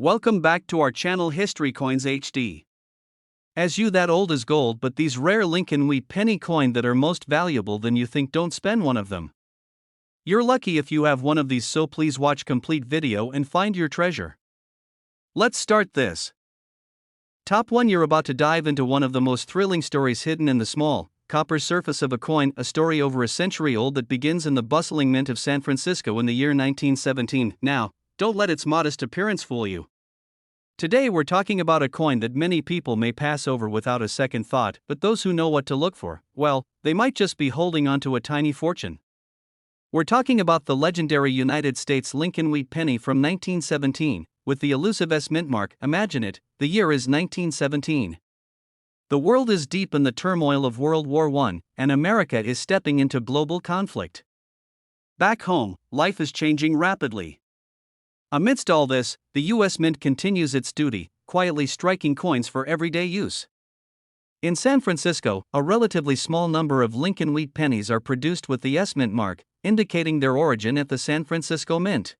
Welcome back to our channel History Coins HD. As you that old is gold, but these rare Lincoln Wheat penny coin that are most valuable than you think, don't spend one of them. You're lucky if you have one of these, so please watch complete video and find your treasure. Let's start this. Top 1. You're about to dive into one of the most thrilling stories hidden in the small, copper surface of a coin, a story over a century old that begins in the bustling mint of San Francisco in the year 1917. Now, don't let its modest appearance fool you. Today we're talking about a coin that many people may pass over without a second thought, but those who know what to look for, well, they might just be holding onto a tiny fortune. We're talking about the legendary United States Lincoln Wheat penny from 1917, with the elusive S mint mark. Imagine it, the year is 1917. The world is deep in the turmoil of World War I, and America is stepping into global conflict. Back home, life is changing rapidly. Amidst all this, the U.S. Mint continues its duty, quietly striking coins for everyday use. In San Francisco, a relatively small number of Lincoln Wheat pennies are produced with the S mint mark, indicating their origin at the San Francisco Mint.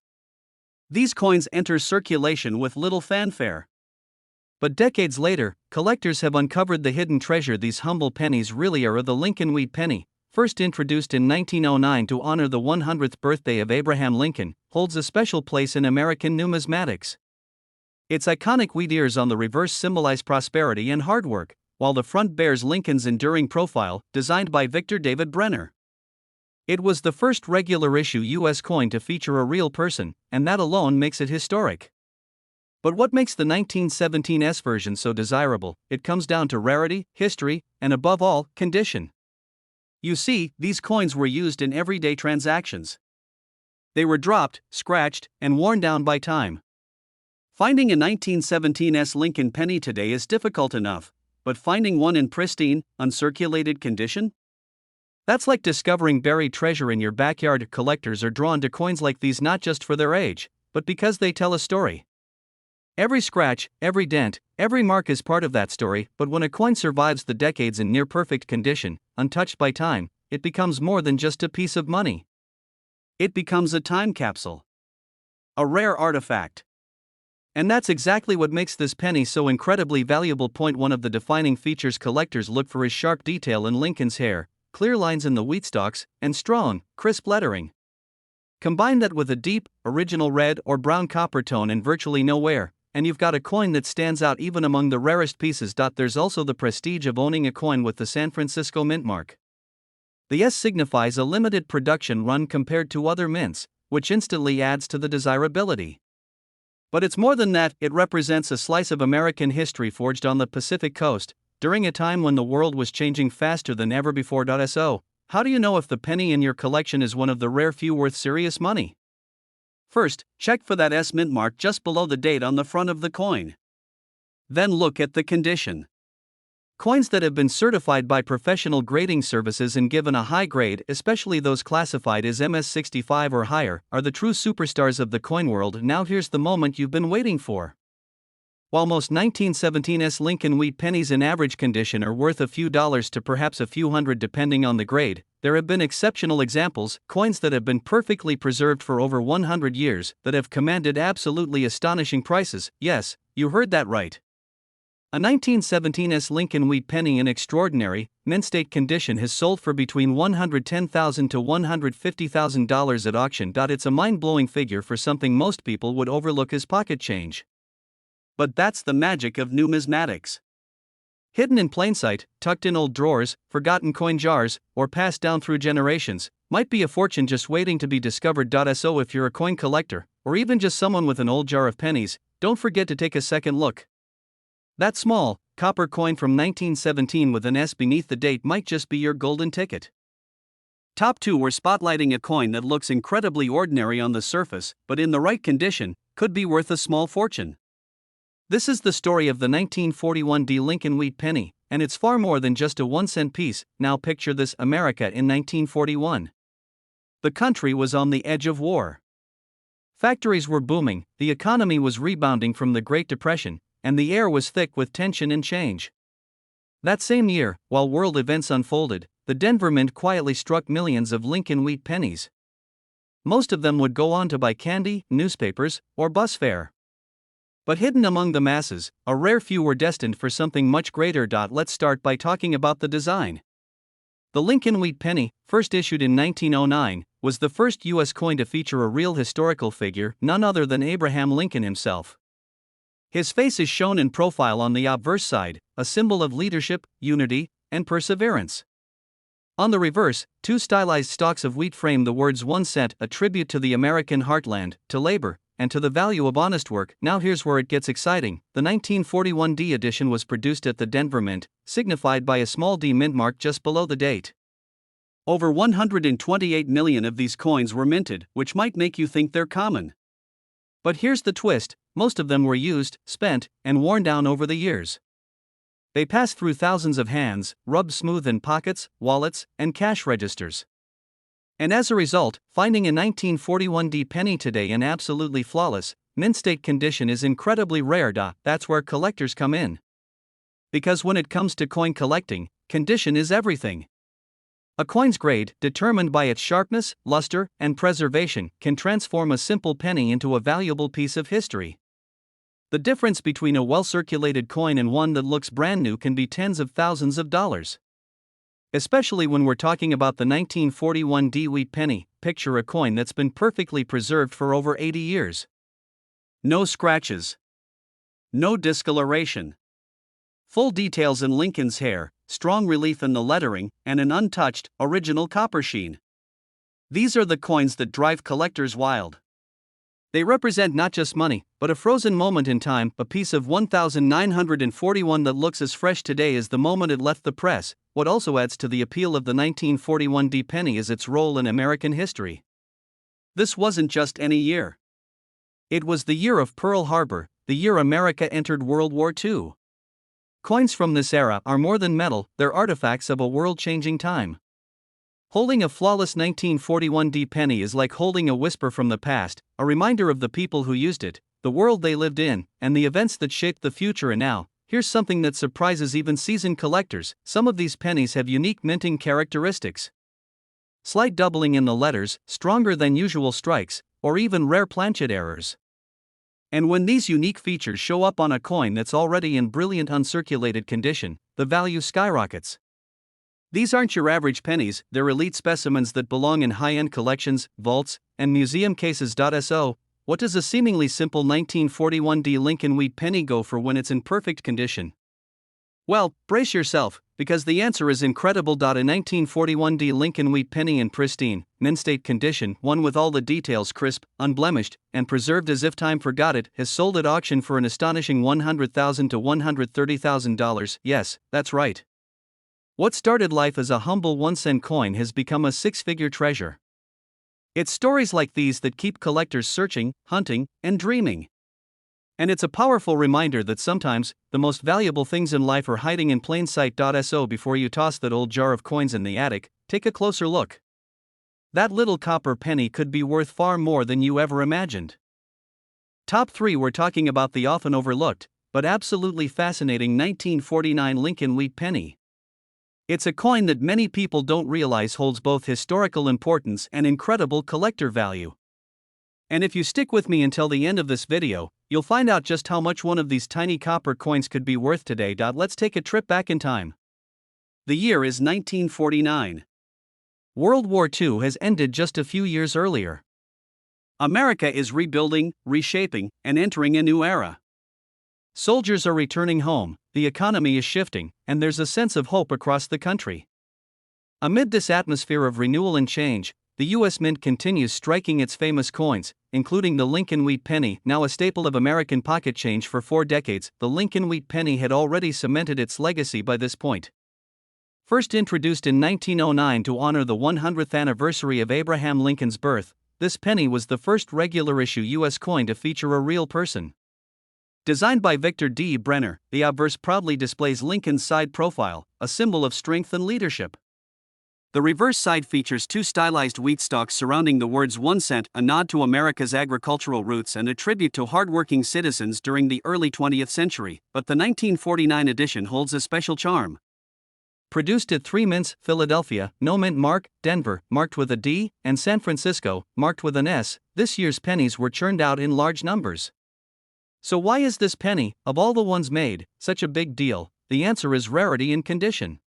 These coins enter circulation with little fanfare. But decades later, collectors have uncovered the hidden treasure. These humble pennies really are the Lincoln Wheat penny, first introduced in 1909 to honor the 100th birthday of Abraham Lincoln, holds a special place in American numismatics. Its iconic wheat ears on the reverse symbolize prosperity and hard work, while the front bears Lincoln's enduring profile, designed by Victor David Brenner. It was the first regular issue U.S. coin to feature a real person, and that alone makes it historic. But what makes the 1917 S version so desirable? It comes down to rarity, history, and above all, condition. You see, these coins were used in everyday transactions. They were dropped, scratched, and worn down by time. Finding a 1917 S Lincoln penny today is difficult enough, but finding one in pristine, uncirculated condition? That's like discovering buried treasure in your backyard. Collectors are drawn to coins like these not just for their age, but because they tell a story. Every scratch, every dent, every mark is part of that story, but when a coin survives the decades in near-perfect condition, untouched by time, it becomes more than just a piece of money. It becomes a time capsule. A rare artifact. And that's exactly what makes this penny so incredibly valuable. Point 1 of the defining features collectors look for is sharp detail in Lincoln's hair, clear lines in the wheat stalks, and strong, crisp lettering. Combine that with a deep, original red or brown copper tone and virtually no wear, and you've got a coin that stands out even among the rarest pieces. There's also the prestige of owning a coin with the San Francisco Mint mark. The S signifies a limited production run compared to other mints, which instantly adds to the desirability. But it's more than that. It represents a slice of American history forged on the Pacific Coast, during a time when the world was changing faster than ever before. So, how do you know if the penny in your collection is one of the rare few worth serious money? First, check for that S mint mark just below the date on the front of the coin. Then look at the condition. Coins that have been certified by professional grading services and given a high grade, especially those classified as MS65 or higher, are the true superstars of the coin world. Now here's the moment you've been waiting for. While most 1917 S Lincoln Wheat pennies in average condition are worth a few dollars to perhaps a few hundred depending on the grade, there have been exceptional examples, coins that have been perfectly preserved for over 100 years, that have commanded absolutely astonishing prices. Yes, you heard that right. A 1917 S Lincoln Wheat penny in extraordinary, mint-state condition has sold for between $110,000 to $150,000 at auction. It's a mind-blowing figure for something most people would overlook as pocket change. But that's the magic of numismatics. Hidden in plain sight, tucked in old drawers, forgotten coin jars, or passed down through generations, might be a fortune just waiting to be discovered. So if you're a coin collector, or even just someone with an old jar of pennies, don't forget to take a second look. That small, copper coin from 1917 with an S beneath the date might just be your golden ticket. Top 2. We're spotlighting a coin that looks incredibly ordinary on the surface, but in the right condition, could be worth a small fortune. This is the story of the 1941 D Lincoln Wheat penny, and it's far more than just a 1-cent piece. Now picture this: America in 1941. The country was on the edge of war. Factories were booming, the economy was rebounding from the Great Depression, and the air was thick with tension and change. That same year, while world events unfolded, the Denver Mint quietly struck millions of Lincoln Wheat pennies. Most of them would go on to buy candy, newspapers, or bus fare. But hidden among the masses, a rare few were destined for something much greater. Let's start by talking about the design. The Lincoln Wheat Penny, first issued in 1909, was the first U.S. coin to feature a real historical figure, none other than Abraham Lincoln himself. His face is shown in profile on the obverse side, a symbol of leadership, unity, and perseverance. On the reverse, two stylized stalks of wheat frame the words 1 cent, a tribute to the American heartland, to labor, and to the value of honest work. Now here's where it gets exciting. The 1941 D edition was produced at the Denver Mint, signified by a small D mint mark just below the date. Over 128 million of these coins were minted, which might make you think they're common. But here's the twist: most of them were used, spent, and worn down over the years. They passed through thousands of hands, rubbed smooth in pockets, wallets, and cash registers. And as a result, finding a 1941 D penny today in absolutely flawless, mint state condition is incredibly rare. That's where collectors come in. Because when it comes to coin collecting, condition is everything. A coin's grade, determined by its sharpness, luster, and preservation, can transform a simple penny into a valuable piece of history. The difference between a well-circulated coin and one that looks brand new can be tens of thousands of dollars. Especially when we're talking about the 1941 D wheat penny. Picture a coin that's been perfectly preserved for over 80 years. No scratches. No discoloration. Full details in Lincoln's hair, strong relief in the lettering, and an untouched, original copper sheen. These are the coins that drive collectors wild. They represent not just money, but a frozen moment in time, a piece of 1941 that looks as fresh today as the moment it left the press. What also adds to the appeal of the 1941 D penny is its role in American history. This wasn't just any year. It was the year of Pearl Harbor, the year America entered World War II. Coins from this era are more than metal, they're artifacts of a world-changing time. Holding a flawless 1941 D penny is like holding a whisper from the past, a reminder of the people who used it, the world they lived in, and the events that shaped the future. And now, here's something that surprises even seasoned collectors: some of these pennies have unique minting characteristics. Slight doubling in the letters, stronger than usual strikes, or even rare planchet errors. And when these unique features show up on a coin that's already in brilliant uncirculated condition, the value skyrockets. These aren't your average pennies, they're elite specimens that belong in high-end collections, vaults, and museum cases. So, what does a seemingly simple 1941 D Lincoln Wheat penny go for when it's in perfect condition? Well, brace yourself, because the answer is incredible. A 1941 D Lincoln Wheat penny in pristine, mint state condition, one with all the details crisp, unblemished, and preserved as if time forgot it, has sold at auction for an astonishing $100,000 to $130,000. Yes, that's right. What started life as a humble 1-cent coin has become a six-figure treasure. It's stories like these that keep collectors searching, hunting, and dreaming. And it's a powerful reminder that sometimes, the most valuable things in life are hiding in plain sight. So before you toss that old jar of coins in the attic, take a closer look. That little copper penny could be worth far more than you ever imagined. Top 3, we're talking about the often overlooked, but absolutely fascinating 1949 Lincoln Wheat penny. It's a coin that many people don't realize holds both historical importance and incredible collector value. And if you stick with me until the end of this video, you'll find out just how much one of these tiny copper coins could be worth today. Let's take a trip back in time. The year is 1949. World War II has ended just a few years earlier. America is rebuilding, reshaping, and entering a new era. Soldiers are returning home, the economy is shifting, and there's a sense of hope across the country. Amid this atmosphere of renewal and change, the U.S. Mint continues striking its famous coins, including the Lincoln Wheat penny, now a staple of American pocket change for 4 decades. The Lincoln Wheat penny had already cemented its legacy by this point. First introduced in 1909 to honor the 100th anniversary of Abraham Lincoln's birth, this penny was the first regular-issue U.S. coin to feature a real person. Designed by Victor D. Brenner, the obverse proudly displays Lincoln's side profile, a symbol of strength and leadership. The reverse side features 2 stylized wheat stalks surrounding the words 1 cent, a nod to America's agricultural roots and a tribute to hardworking citizens during the early 20th century, but the 1949 edition holds a special charm. Produced at 3 mints, Philadelphia, no mint mark, Denver, marked with a D, and San Francisco, marked with an S, this year's pennies were churned out in large numbers. So why is this penny, of all the ones made, such a big deal? The answer is rarity and condition.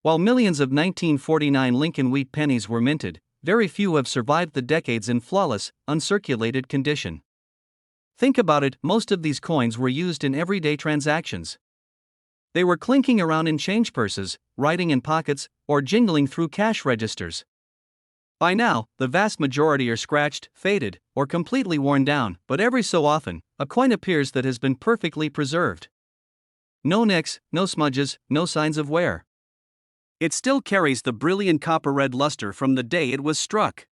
While millions of 1949 Lincoln Wheat pennies were minted, very few have survived the decades in flawless, uncirculated condition. Think about it, most of these coins were used in everyday transactions. They were clinking around in change purses, riding in pockets, or jingling through cash registers. By now, the vast majority are scratched, faded, or completely worn down, but every so often, a coin appears that has been perfectly preserved. No nicks, no smudges, no signs of wear. It still carries the brilliant copper-red luster from the day it was struck.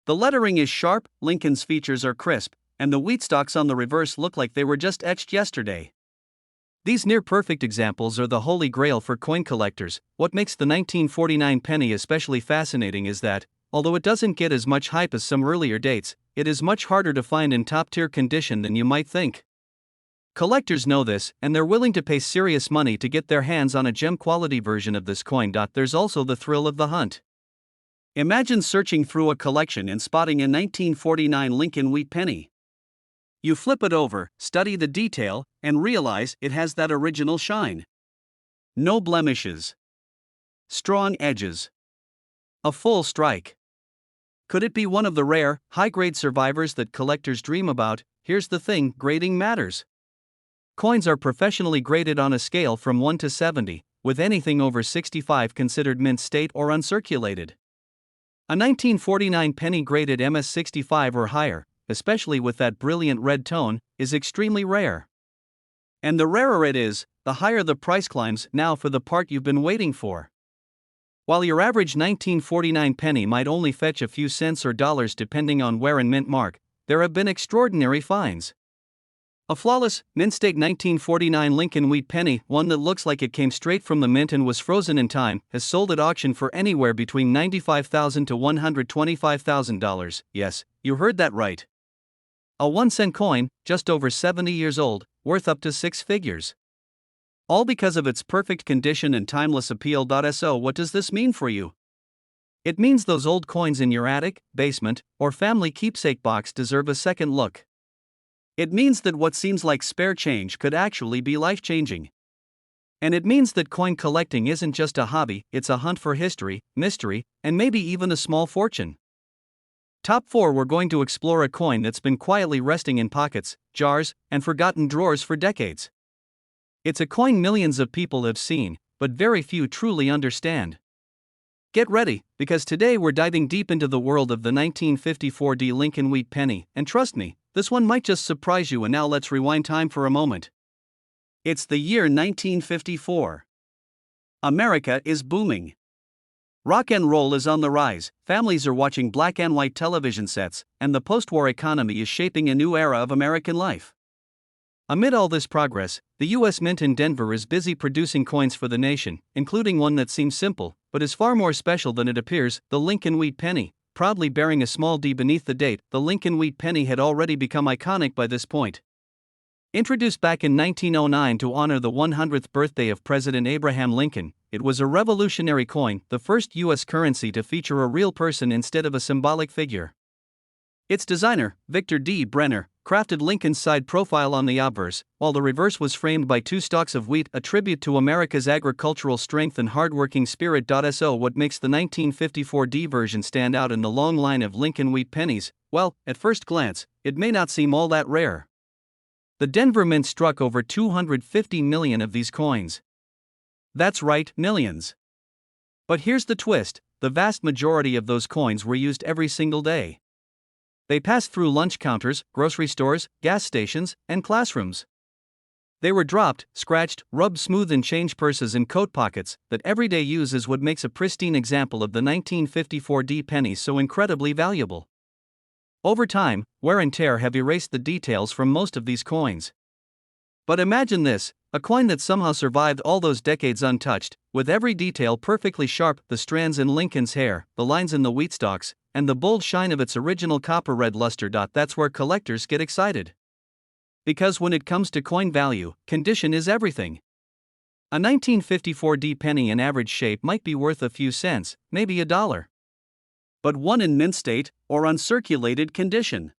The lettering is sharp, Lincoln's features are crisp, and the wheat stalks on the reverse look like they were just etched yesterday. These near-perfect examples are the holy grail for coin collectors. What makes the 1949 penny especially fascinating is that, although it doesn't get as much hype as some earlier dates, it is much harder to find in top-tier condition than you might think. Collectors know this, and they're willing to pay serious money to get their hands on a gem-quality version of this coin. There's also the thrill of the hunt. Imagine searching through a collection and spotting a 1949 Lincoln Wheat penny. You flip it over, study the detail, and realize it has that original shine. No blemishes. Strong edges. A full strike. Could it be one of the rare, high-grade survivors that collectors dream about? Here's the thing, grading matters. Coins are professionally graded on a scale from 1 to 70, with anything over 65 considered mint state or uncirculated. A 1949 penny graded MS65 or higher, especially with that brilliant red tone, is extremely rare. And the rarer it is, the higher the price climbs. Now for the part you've been waiting for. While your average 1949 penny might only fetch a few cents or dollars depending on wear and mint mark, there have been extraordinary finds. A flawless, mint-state 1949 Lincoln Wheat penny, one that looks like it came straight from the mint and was frozen in time, has sold at auction for anywhere between $95,000 to $125,000. Yes, you heard that right. A 1-cent coin, just over 70 years old, worth up to 6 figures. All because of its perfect condition and timeless appeal. So what does this mean for you? It means those old coins in your attic, basement, or family keepsake box deserve a second look. It means that what seems like spare change could actually be life-changing. And it means that coin collecting isn't just a hobby, it's a hunt for history, mystery, and maybe even a small fortune. Top 4, we're going to explore a coin that's been quietly resting in pockets, jars, and forgotten drawers for decades. It's a coin millions of people have seen, but very few truly understand. Get ready, because today we're diving deep into the world of the 1954 Lincoln Wheat penny, and trust me, this one might just surprise you. And now let's rewind time for a moment. It's the year 1954. America is booming. Rock and roll is on the rise, families are watching black and white television sets, and the post-war economy is shaping a new era of American life. Amid all this progress, the U.S. Mint in Denver is busy producing coins for the nation, including one that seems simple, but is far more special than it appears, the Lincoln Wheat penny. Proudly bearing a small D beneath the date, the Lincoln Wheat penny had already become iconic by this point. Introduced back in 1909 to honor the 100th birthday of President Abraham Lincoln, it was a revolutionary coin, the first U.S. currency to feature a real person instead of a symbolic figure. Its designer, Victor D. Brenner, crafted Lincoln's side profile on the obverse, while the reverse was framed by 2 stalks of wheat, a tribute to America's agricultural strength and hardworking spirit. So what makes the 1954 D version stand out in the long line of Lincoln Wheat pennies? Well, at first glance, it may not seem all that rare. The Denver Mint struck over 250 million of these coins. That's right, millions. But here's the twist, the vast majority of those coins were used every single day. They passed through lunch counters, grocery stores, gas stations, and classrooms. They were dropped, scratched, rubbed smooth in change purses and coat pockets. That everyday use is what makes a pristine example of the 1954 D penny so incredibly valuable. Over time, wear and tear have erased the details from most of these coins. But imagine this, a coin that somehow survived all those decades untouched, with every detail perfectly sharp, the strands in Lincoln's hair, the lines in the wheat stalks, and the bold shine of its original copper-red luster. That's where collectors get excited. Because when it comes to coin value, condition is everything. A 1954 D penny in average shape might be worth a few cents, maybe $1. But one in mint state, or uncirculated condition?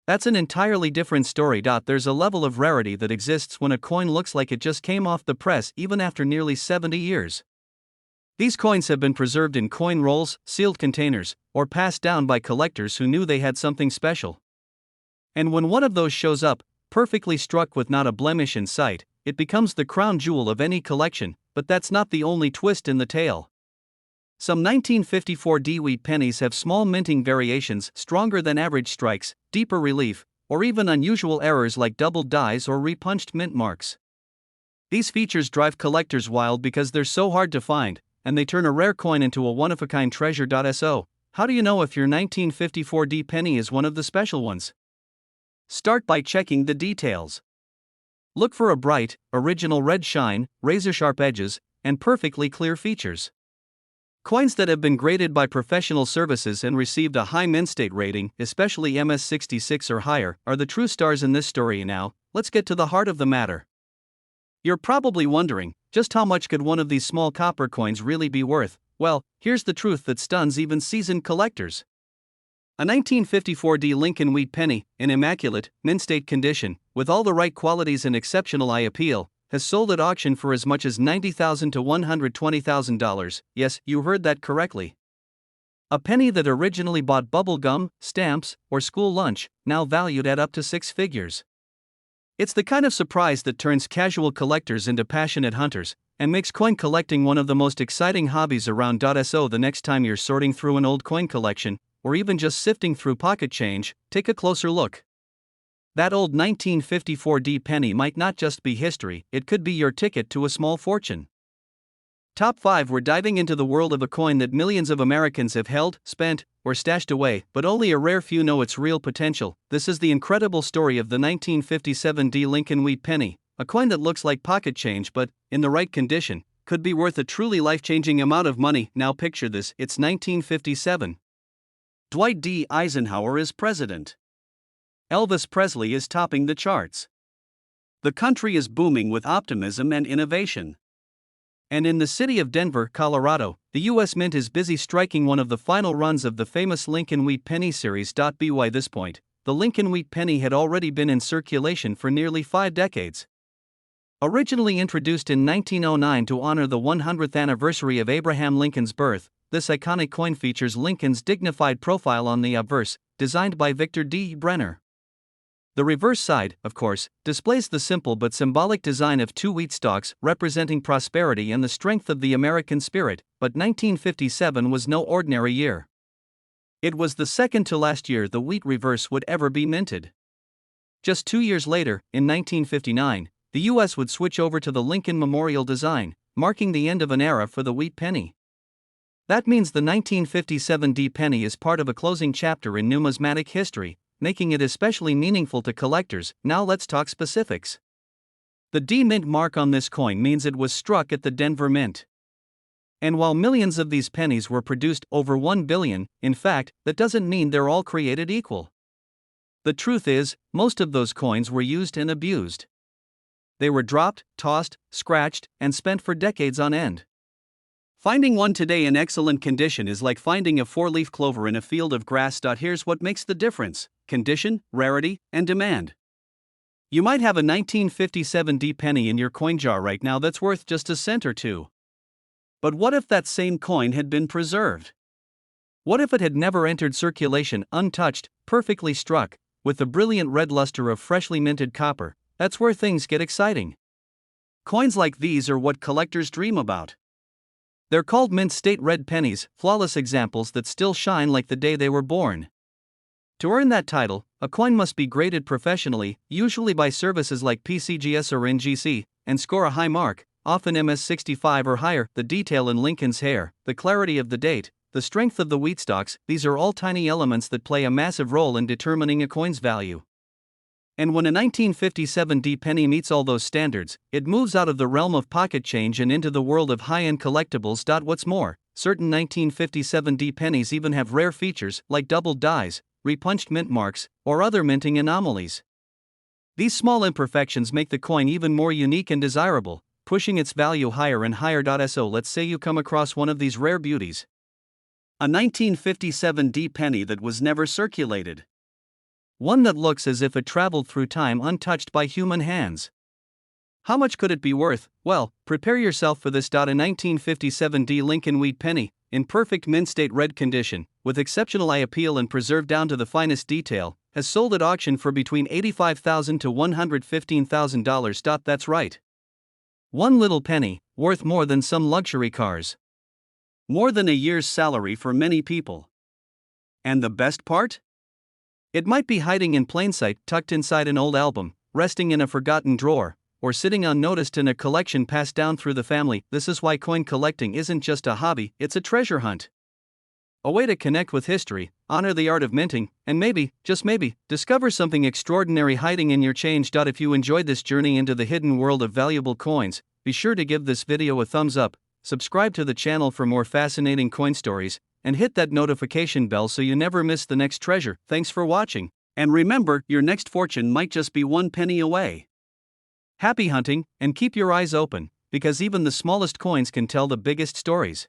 That's an entirely different story. There's a level of rarity that exists when a coin looks like it just came off the press even after nearly 70 years. These coins have been preserved in coin rolls, sealed containers, or passed down by collectors who knew they had something special. And when one of those shows up, perfectly struck with not a blemish in sight, it becomes the crown jewel of any collection. But that's not the only twist in the tale. Some 1954 wheat pennies have small minting variations, stronger than average strikes, deeper relief, or even unusual errors like doubled dies or repunched mint marks. These features drive collectors wild because they're so hard to find, and they turn a rare coin into a one-of-a-kind treasure. So, how do you know if your 1954 penny is one of the special ones? Start by checking the details. Look for a bright, original red shine, razor-sharp edges, and perfectly clear features. Coins that have been graded by professional services and received a high mint state rating, especially MS66 or higher, are the true stars in this story. Now, let's get to the heart of the matter. You're probably wondering, just how much could one of these small copper coins really be worth? Well, here's the truth that stuns even seasoned collectors. A 1954 Lincoln Wheat Penny, in immaculate, mint state condition, with all the right qualities and exceptional eye appeal, has sold at auction for as much as $90,000 to $120,000. Yes, you heard that correctly. A penny that originally bought bubble gum, stamps, or school lunch, now valued at up to six figures. It's the kind of surprise that turns casual collectors into passionate hunters, and makes coin collecting one of the most exciting hobbies around. So the next time you're sorting through an old coin collection, or even just sifting through pocket change, take a closer look. That old 1954 penny might not just be history, it could be your ticket to a small fortune. Top 5. We're diving into the world of a coin that millions of Americans have held, spent, or stashed away, but only a rare few know its real potential. This is the incredible story of the 1957 Lincoln Wheat Penny, a coin that looks like pocket change but, in the right condition, could be worth a truly life-changing amount of money. Now picture this, it's 1957. Dwight D. Eisenhower is president. Elvis Presley is topping the charts. The country is booming with optimism and innovation. And in the city of Denver, Colorado, the U.S. Mint is busy striking one of the final runs of the famous Lincoln Wheat Penny series. By this point, the Lincoln Wheat Penny had already been in circulation for nearly 5 decades. Originally introduced in 1909 to honor the 100th anniversary of Abraham Lincoln's birth, this iconic coin features Lincoln's dignified profile on the obverse, designed by Victor D. Brenner. The reverse side, of course, displays the simple but symbolic design of 2 wheat stalks representing prosperity and the strength of the American spirit. But 1957 was no ordinary year. It was the second to last year the wheat reverse would ever be minted. Just 2 years later, in 1959, the U.S. would switch over to the Lincoln Memorial design, marking the end of an era for the wheat penny. That means the 1957 penny is part of a closing chapter in numismatic history, making it especially meaningful to collectors. Now let's talk specifics. The D Mint mark on this coin means it was struck at the Denver Mint. And while millions of these pennies were produced, over 1 billion, in fact, that doesn't mean they're all created equal. The truth is, most of those coins were used and abused. They were dropped, tossed, scratched, and spent for decades on end. Finding one today in excellent condition is like finding a 4-leaf clover in a field of grass. Here's what makes the difference: condition, rarity, and demand. You might have a 1957 penny in your coin jar right now that's worth just a cent or two. But what if that same coin had been preserved? What if it had never entered circulation, untouched, perfectly struck, with the brilliant red luster of freshly minted copper? That's where things get exciting. Coins like these are what collectors dream about. They're called mint state red pennies, flawless examples that still shine like the day they were born. To earn that title, a coin must be graded professionally, usually by services like PCGS or NGC, and score a high mark, often MS65 or higher. The detail in Lincoln's hair, the clarity of the date, the strength of the wheat stalks, these are all tiny elements that play a massive role in determining a coin's value. And when a 1957 penny meets all those standards, it moves out of the realm of pocket change and into the world of high-end collectibles. What's more, certain 1957 pennies even have rare features like doubled dies, repunched mint marks, or other minting anomalies. These small imperfections make the coin even more unique and desirable, pushing its value higher and higher. So let's say you come across one of these rare beauties. A 1957 penny that was never circulated. One that looks as if it traveled through time untouched by human hands. How much could it be worth? Well, prepare yourself for this. A 1957 D Lincoln Wheat Penny, in perfect mint state red condition, with exceptional eye appeal and preserved down to the finest detail, has sold at auction for between $85,000 to $115,000. That's right. One little penny, worth more than some luxury cars. More than a year's salary for many people. And the best part? It might be hiding in plain sight, tucked inside an old album, resting in a forgotten drawer, or sitting unnoticed in a collection passed down through the family. This is why coin collecting isn't just a hobby, it's a treasure hunt. A way to connect with history, honor the art of minting, and maybe, just maybe, discover something extraordinary hiding in your change. If you enjoyed this journey into the hidden world of valuable coins, be sure to give this video a thumbs up, subscribe to the channel for more fascinating coin stories, and hit that notification bell so you never miss the next treasure. Thanks for watching, and remember, your next fortune might just be one penny away. Happy hunting, and keep your eyes open, because even the smallest coins can tell the biggest stories.